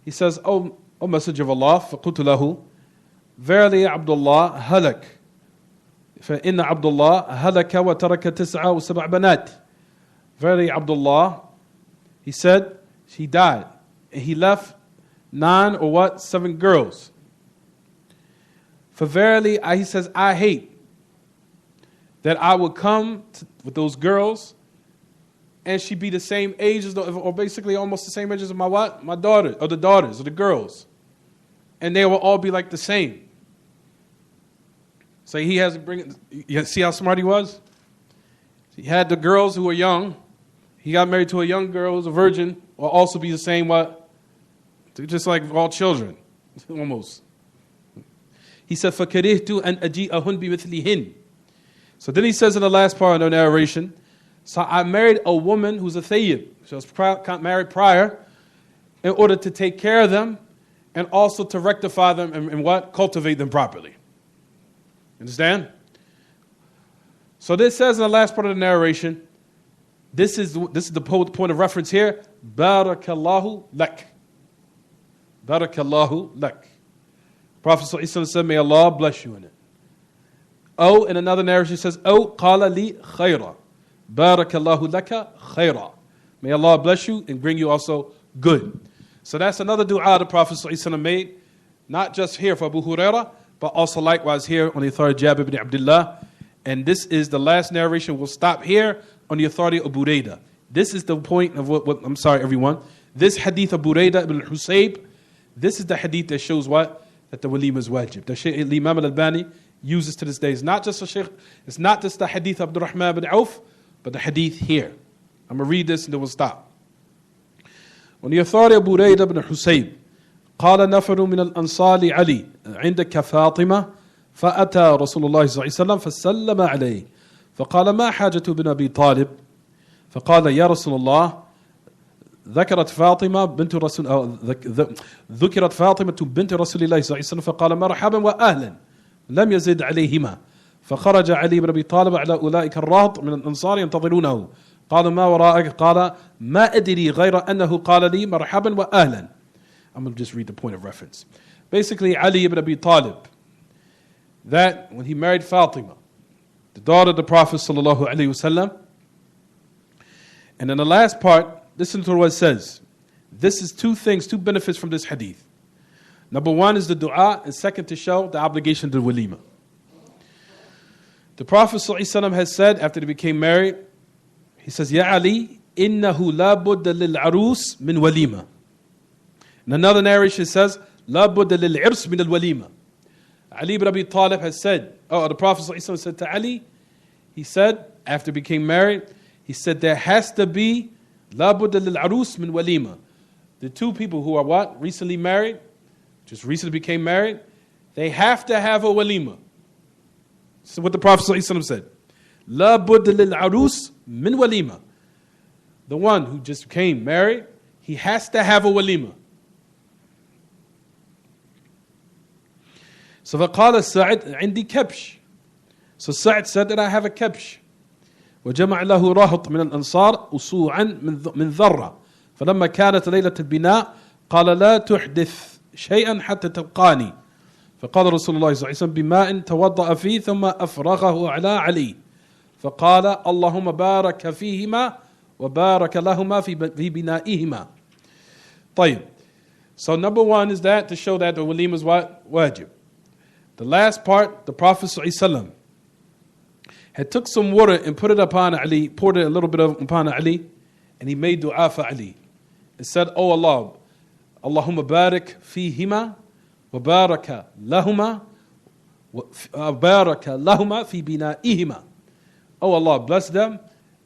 He says, O Messenger of Allah, فَقُلْتُ لَهُ Verily Abdullah halak. فَإِنَّ Abdullah halaka wa taraka 9 wa 7 banat. Verily Abdullah, he said, he died. And he left 9 or what? 7 girls. For verily, he says, I hate that I would come with those girls and she be the same age as, or basically almost the same age as my what? My daughter, or the daughters, or the girls. And they will all be like the same. So he has to bring, you see how smart he was? He had the girls who were young. He got married to a young girl who was a virgin, will also be the same what? Just like all children, almost. He said, فَكَرِهْتُ أَنْ أَجِيئَهُنْ بِمِثْلِهِنْ. So then he says in the last part of the narration, so I married a woman who's a thayyib. She was married prior in order to take care of them and also to rectify them and what? Cultivate them properly. Understand? So this says in the last part of the narration, this is the point of reference here, Barakallahu lak. Barakallahu lak. Prophet ﷺ said, may Allah bless you in it. Oh, in another narration it says, Oh, qala li khayra. Barakallahu laka khayra. May Allah bless you and bring you also good. So that's another dua the Prophet ﷺ made, not just here for Abu Hurairah, but also likewise here on the authority of Jabir ibn Abdullah. And this is the last narration. We'll stop here on the authority of Buraydah. This is the point of what I'm sorry, everyone. This hadith of Buraydah ibn Husayb, this is the hadith that shows what? That the walima is wajib. The Imam al-Albani uses to this day. It's not just the hadith of Abdurrahman ibn Auf, but the hadith here. I'm going to read this and then we'll stop. On the authority of Buraydah ibn Husayb, قال نفر من الأنصار لعلي عندك فاطمة فأتى رسول الله صلى الله عليه وسلم فسلم عليه فقال ما حاجة ابن أبي طالب فقال يا رسول الله ذكرت فاطمة بنت رسول ذكرت فاطمة بنت رسول الله صلى الله عليه وسلم فقال مرحبا وأهلا لم يزد عليهما فخرج علي بن أبي طالب على أولئك الرهط من الأنصار ينتظرونه قالوا ما وراءك قال ما أدري غير أنه قال لي مرحبا وأهلا. I'm going to just read the point of reference. Basically, Ali ibn Abi Talib, that when he married Fatima, the daughter of the Prophet sallallahu alaihi wasallam, and in the last part, listen to what it says. This is two benefits from this hadith. Number one is the dua, and second to show the obligation to the walima. The Prophet sallallahu alaihi wasallam has said after they became married, he says, Ya Ali, innahu la budda lil arus min walima. In another narration it says, La budda lil irs min al walima. Ali ibn Abi Talib has said, the Prophet ﷺ said to Ali, he said, after became married, he said there has to be La budda lil arus min walima. The two people who are what? Recently married, just recently became married, they have to have a walima. This is what the Prophet ﷺ said. La budda lil arus min walima. The one who just became married, he has to have a walima. So فقال سعد عندي كبش. So Sa'd said that I have a كبش. وجمع له رهط من الأنصار أصوعا من ذرة. فلما كانت ليلة البناء قال لا تحدث شيئا حتى تلقاني. فقال رسول الله صلى الله عليه وسلم بماء توضأ فيه ثم أفرغه على علي. فقال اللهم بارك فيهما وبارك لهما في بنائهما. طيب. So number one is that to show that the walima is what? Wajib. The last part, the Prophet ﷺ had took some water and put it upon Ali, poured it a little bit upon Ali, and he made dua for Ali. It said, Oh Allah, Allahumma barik fihima, wa baraka lahuma, wa baraka lahuma fi bina'ihima. Oh Allah, bless them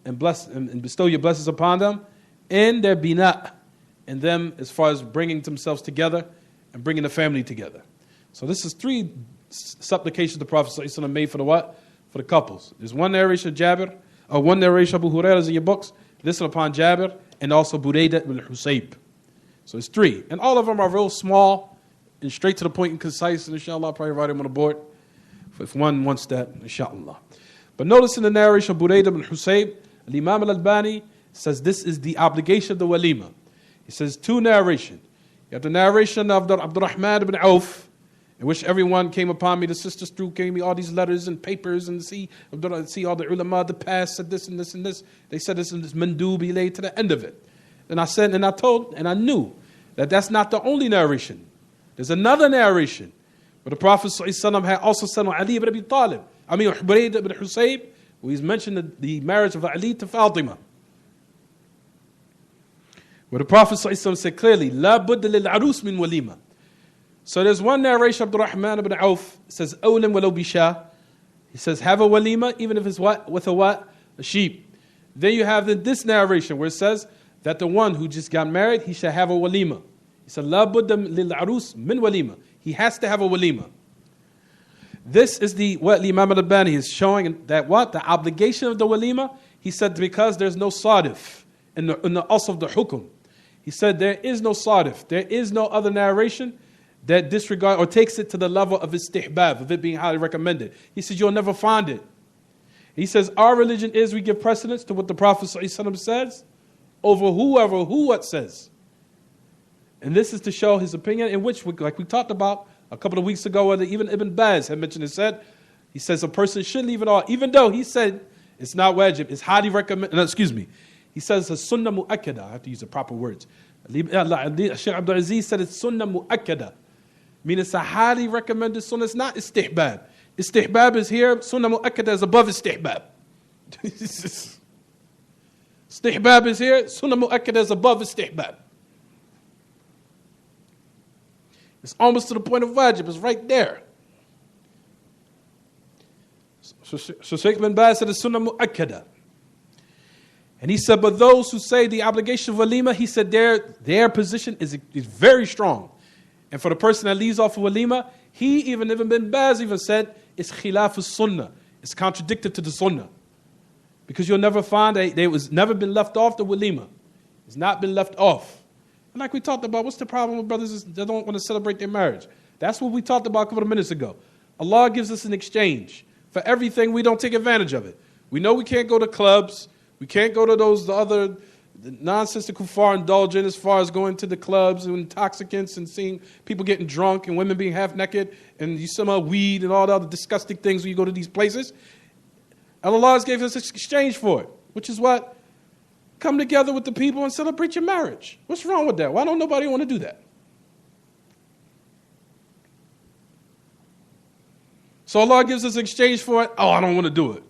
and bestow your blessings upon them and their bina, and them as far as bringing themselves together and bringing the family together. So this is three supplications the Prophet ﷺ made for the what? For the couples. There's one narration of Jabir, or one narration of Abu Hurairah in your books. Listen upon Jabir and also Buraydah ibn Husayb. So it's three. And all of them are real small and straight to the point and concise. And inshallah, I'll probably write them on the board if one wants that, inshallah. But notice in the narration of Buraydah ibn Husayb, Imam al-Albani says this is the obligation of the walima. He says two narrations. You have the narration of Abdurrahman ibn Auf, in which everyone came upon me, the sisters gave me all these letters and papers and see all the ulama, the past said this and this and this. They said this and this mandubi laid to the end of it. And I said, and I told, and I knew that that's not the only narration. There's another narration where the Prophet ﷺ had also said on Ali ibn Abi Talib, Buraydah ibn Husayb, where he's mentioned the marriage of Ali to Fatima. Where the Prophet ﷺ said clearly, La budda lil arus min walima. So there's one narration of Abdurrahman ibn Auf, says, Awlim walau bisha. He says, have a walima, even if it's what? With a what? A sheep. Then you have this narration where it says that the one who just got married, he shall have a walima. He said, La budda lil arus min walima. He has to have a walima. This is what Imam al-Albani is showing, that what? The obligation of the walima. He said because there's no sadif in the asl of the hukum. He said there is no sadif. There is no other narration that disregard or takes it to the level of istihbab, of it being highly recommended. He says you'll never find it. He says our religion is we give precedence to what the Prophet ﷺ says over who what says. And this is to show his opinion, in which, like we talked about a couple of weeks ago, whether even Ibn Baz had mentioned and said, He says a person should leave it all, even though he said it's not wajib, it's highly recommended. No, excuse me. He says it's sunnah mu'akkada. I have to use the proper words. Shaykh Abdul-Aziz said it's sunnah mu'akkada. Meaning it's a highly recommended sunnah. It's not istihbab. Istihbab is here. Sunnah mu'akkada is above istihbab. Istihbab is here. Sunnah mu'akkada is above istihbab. It's almost to the point of wajib. It's right there. So Shaykh bin Baz said it's sunnah mu'akkada. And he said, but those who say the obligation of walima, he said their position is very strong. And for the person that leaves off of walima, even bin Baz even said, it's khilaf as-sunnah. It's contradicted to the sunnah. Because you'll never find they was never been left off the walima. It's not been left off. And like we talked about, what's the problem with brothers that don't want to celebrate their marriage? That's what we talked about a couple of minutes ago. Allah gives us an exchange. For everything, we don't take advantage of it. We know we can't go to clubs. We can't go to the other nonsense that kuffar indulge in as far as going to the clubs and intoxicants and seeing people getting drunk and women being half naked and you smell weed and all the other disgusting things when you go to these places. And Allah has gave us an exchange for it, which is what? Come together with the people and celebrate your marriage. What's wrong with that? Why don't nobody want to do that? So Allah gives us an exchange for it. Oh, I don't want to do it.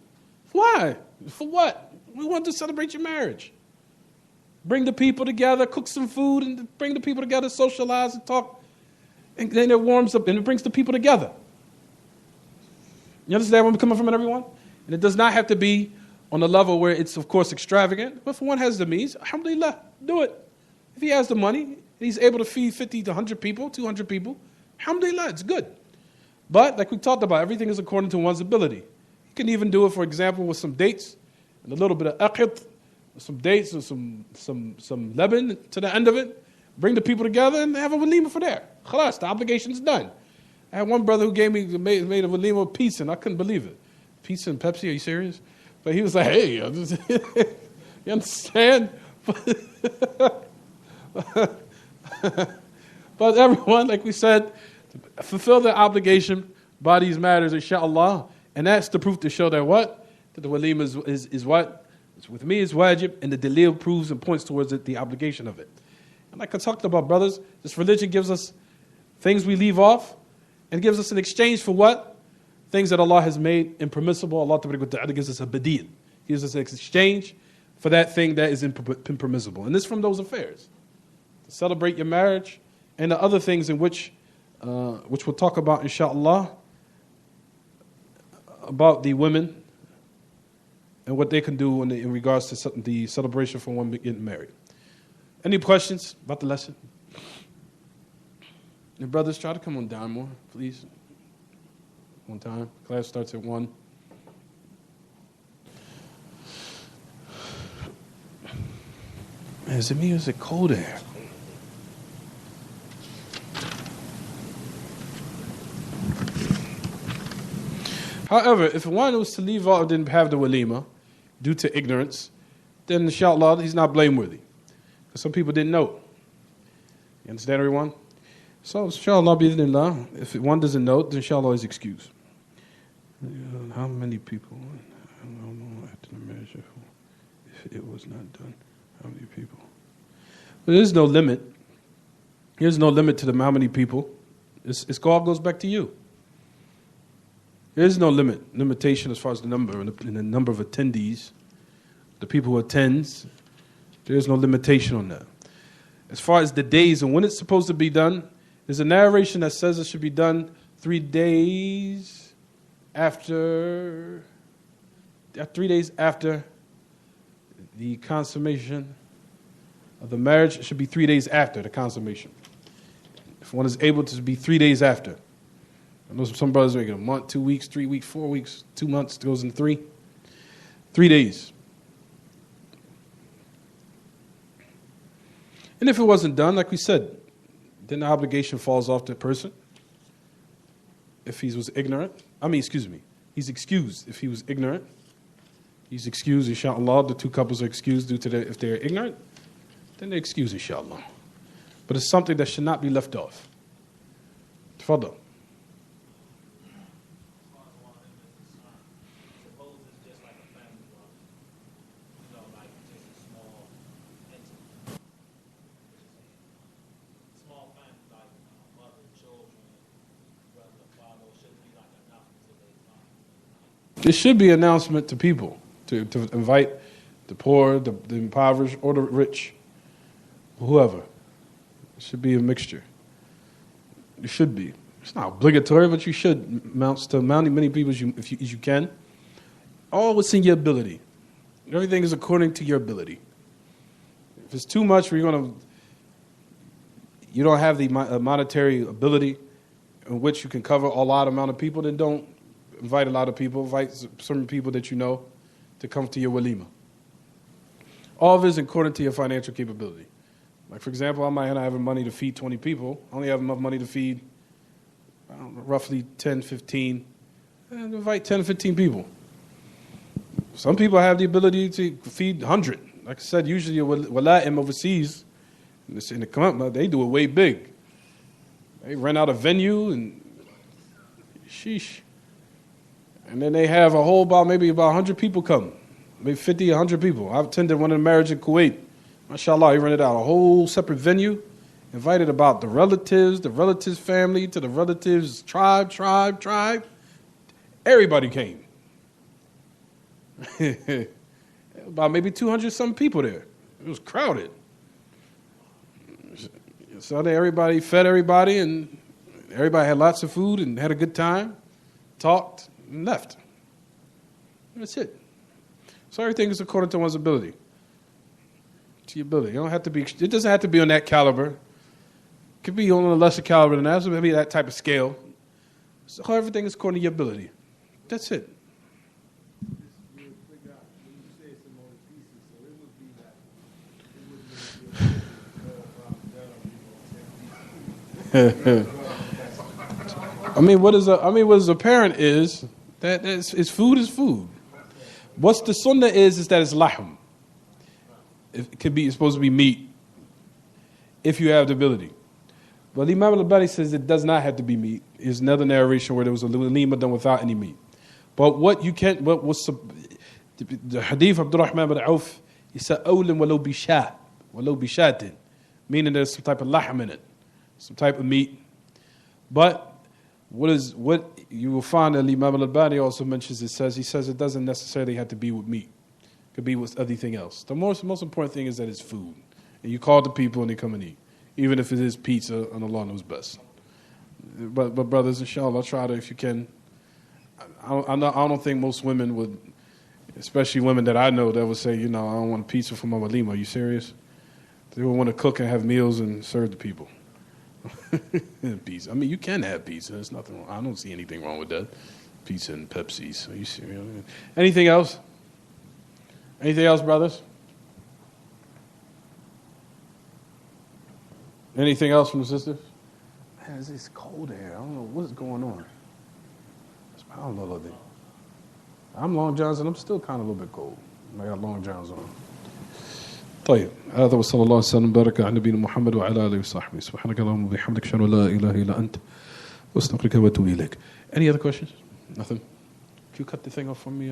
Why? For what? We want to celebrate your marriage. Bring the people together, cook some food, and bring the people together, socialize and talk. And then it warms up and it brings the people together. You understand where I'm coming from, everyone? And it does not have to be on a level where it's, of course, extravagant. But if one has the means, alhamdulillah, do it. If he has the money, and he's able to feed 50 to 100 people, 200 people, alhamdulillah, it's good. But, like we talked about, everything is according to one's ability. You can even do it, for example, with some dates and a little bit of aqid, some dates and some lemon to the end of it. Bring the people together and have a walima for there. Khalas, the obligation's made. I had one brother who made a walima of pizza, and I couldn't believe it. Pizza and Pepsi, are you serious? But he was like, hey, you understand? But everyone, like we said, fulfill their obligation by these matters, inshaAllah. And that's the proof to show that what? That the walima is what? With me is wajib, and the dalil proves and points towards it, the obligation of it. And like I talked about, brothers, this religion gives us things we leave off, and gives us an exchange for what? Things that Allah has made impermissible. Allah Ta'ala gives us a badil. Gives us an exchange for that thing that is impermissible. And this from those affairs. To celebrate your marriage, and the other things in which we'll talk about, inshaAllah, about the women and what they can do in regards to the celebration for one getting married. Any questions about the lesson? And brothers, try to come on down more, please. One time. Class starts at 1. Man, is it me or is it cold air? However, if one was to leave out and didn't have the walima due to ignorance, then inshallah he's not blameworthy. Because some people didn't know. You understand, everyone? So inshallah, bi'idhnillah, if one doesn't know, then inshallah he's excused. How many people? I don't know after the marriage if it was not done. How many people? But there's no limit. There's no limit to how many people. It's all goes back to you. There is no limitation as far as the number and the number of attendees, the people who attends. There is no limitation on that. As far as the days and when it's supposed to be done, there's a narration that says it should be done 3 days after 3 days after the consummation of the marriage. It should be 3 days after the consummation. If one is able to be 3 days after. I know some brothers make it a month, 2 weeks, 3 weeks, 4 weeks, 2 months, it goes in 3. 3 days. And if it wasn't done, like we said, then the obligation falls off the person. If he was ignorant, he's excused if he was ignorant. He's excused, inshallah. The two couples are excused due to if they're ignorant, then they're excused, inshallah. But it's something that should not be left off. Tafadal. This should be an announcement to people to invite the poor, the impoverished, or the rich, whoever. It should be a mixture. It should be. It's not obligatory, but you should announce to many people as you can. All what's in your ability. Everything is according to your ability. If it's too much, you don't have the monetary ability in which you can cover a lot amount of people, then don't invite a lot of people. Invite certain people that you know to come to your walima. All of it is according to your financial capability. Like, for example, I might not have money to feed 20 people. I only have enough money to feed roughly 10, 15, and invite 10, 15 people. Some people have the ability to feed 100. Like I said, usually wala'im overseas, in the commitment, they do it way big. They rent out a venue and sheesh. And then they have maybe about 100 people come. Maybe 50, 100 people. I've attended one of the marriages in Kuwait. MashaAllah, he rented out a whole separate venue, invited about the relatives family, to the relatives tribe. Everybody came. About maybe 200 some people there. It was crowded. So everybody fed everybody, and everybody had lots of food and had a good time, talked, and left. That's it. So everything is according to one's ability. To your ability. It doesn't have to be on that caliber. It could be on a lesser caliber than that, so maybe that type of scale. So everything is according to your ability. That's it. What is apparent is that food is food. What's the sunnah is that it's lahm. It's supposed to be meat if you have the ability. But Imam al-Albani says it does not have to be meat. There's another narration where there was a walima done without any meat. But the hadith of Abdurrahman bin Auf, he said, "Awlan walau bishatin," meaning there's some type of lahm in it, some type of meat. But what you will find that Imam al-Albani also mentions, he says it doesn't necessarily have to be with meat. It could be with anything else. The most important thing is that it's food. And you call the people and they come and eat. Even if it is pizza, and Allah knows best. But brothers, inshallah, try to, if you can. I don't think most women would, especially women that I know, that would say, I don't want pizza for my walima. Are you serious? They would want to cook and have meals and serve the people. Pizza. You can have pizza. There's nothing wrong. I don't see anything wrong with that. Pizza and Pepsi. Are you serious? Anything else? Anything else, brothers? Anything else from the sisters? Man, it's cold here. I don't know what's going on. I don't know. I'm long johns and I'm still kind of a little bit cold. I got long johns on. طيب هذا وصلى الله وسلم وبارك على نبينا محمد وعلى آله وصحبه سبحانك اللهم وبحمدك أشهد أن لا إله إلا أنت أستغفرك وأتوب إليك. Any other questions? Nothing? Could you cut the thing off for me?